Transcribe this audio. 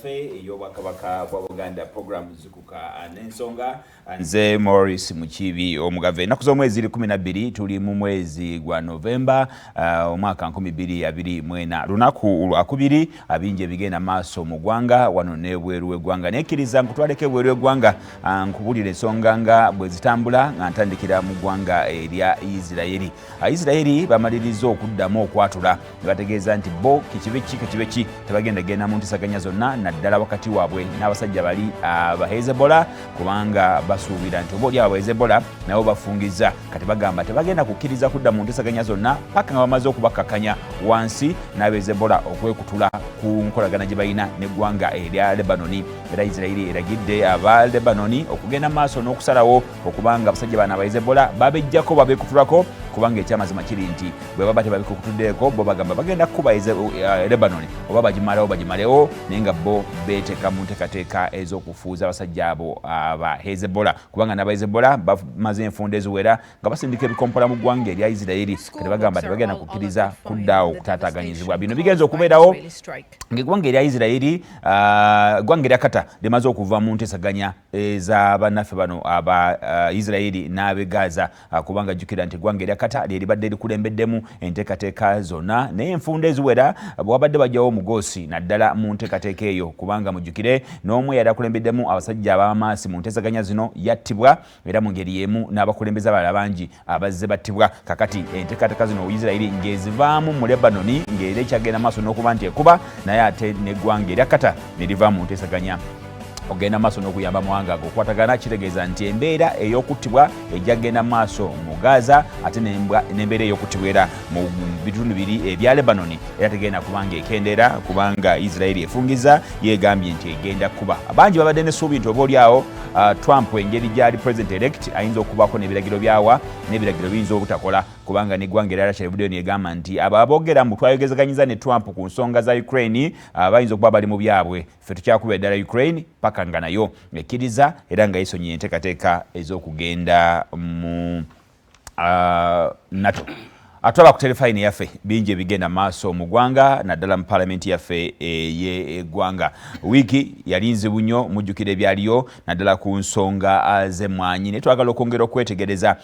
yaffe ey'obwakabaka bwa Buganda program zikuka n'ensonga. Nze Morris Mukibi omugave. Ennaku z'omwezi 12 tuli mu mwezi gwa Novemba omwaka 2024. Lunaku lwakubiri abingi ebigenda maaso mu ggwanga wano n'ebweru w'eggwanga. Nekkiriza nkutwaleko ebweru w'eggwanga nkubulira ensonga nga bwe zitambula nga ntandikira mu ggwanga erya Isirayiri. Isirayiri bamaliriza okuddamu okwatula ne bategeeza nti bo kikibe ki tebagenda genda mu ntisaganya zonna naddala wakati waabwe n'abasajja bali aba Hezbollah kubanga basuubira nti oba oli aba Hezbollah nabo bafungiza kati bagamba tebagenda kukkiriza kudda mu ntisaganya zonna paka nga bamaze okubakakanya wansi n'aba Hezbollah okwekutula ku nkolagana gye balina n'eggwanga erya Lebanoni. Era Isirayiri eragidde aba Lebanoni okugenda maaso n'okusalawo okubanga abasajja bano aba Hezbollah babejjako babekutulako kubanga ekyamazima kiri nti bwe baba tebabikukutuddeeko bo bagamba bagenda kuba Lebanoni oba bagimalewo naye nga bo beeteeka mu nteekateeka ez'okufuuza abasajja abo aba Hezbollah kubanga n'aba Hezbollah bamaze enfunda eziwera nga basindika ebikompola mu ggwanga erya Isirayiri kati bagamba tebagenda kukkiriza kuddaawo okutaataaganyizibwa. Bino bigenza okubeerawo ng'eggwanga erya Isirayiri eggwanga erya Kata limaze okuva mu nteesaganya ez'abannaffe bano aba Isirayiri n'ab'e Gaza kubanga jjukira nti eggwanga erya Kata lye libadde likulembeddemu enteekateeka zonna naye enfunda eziwera bwabadde bajjawo omugoosi naddala mu nteekateeka eyo kubanga mujjukire n'omu eyali akulembeddemu abasajja ab'amaasi mu nteesaganya zino yattibwa era mu ngeri y'emu n'abakulembeze abalala bangi abazze battibwa. Kakati enteekateeka zino Isirayiri ng'ezivaamu mu Lebanoni ng'era ekyagenda maaso n'okuba nti ekuba naye ate n'eggwanga erya Kata ne liva mu nteesaganya ogenda maaso n'okuyamba mawanga ago okukwatagana kitegeeza nti embeera ey'okuttibwa ejja kgenda maaso mu Gaza ate n'embeera ey'okuttibwa era mu bitundu biri ebya Lebanoni era tegenda kubanga ekendeera kubanga Isirayiri efungiza yeegambye nti egenda kuba. Abangi babadde n'essuubi nti oba oliawo Trump engeri gy'ali president elect ayinza okubaako n'ebiragiro byawa n'ebiragiro biyinza obutakola kubanga n'eggwanga erya Russia evideo negamba nti abo aboogera mu twayogezaganyiza ne Trump ku nsonga za Ukraine bayinza okuba bali mu byabwe ffe tukyakuba eddala Ukraine paka nga nayo ekkiriza era nga yesonyiye enteekateeka ez'okugenda mu NATO. Atwala ku Terefayina yaffe bingi ebigenda maaso mu ggwanga naddala mu paalamenti yaffe ey'eggwanga. Wiiki yali nzibu nnyo mujjukira ebyaliyo naddala ku nsonga z'emmwanyi naye twagala okwongera okwetegereza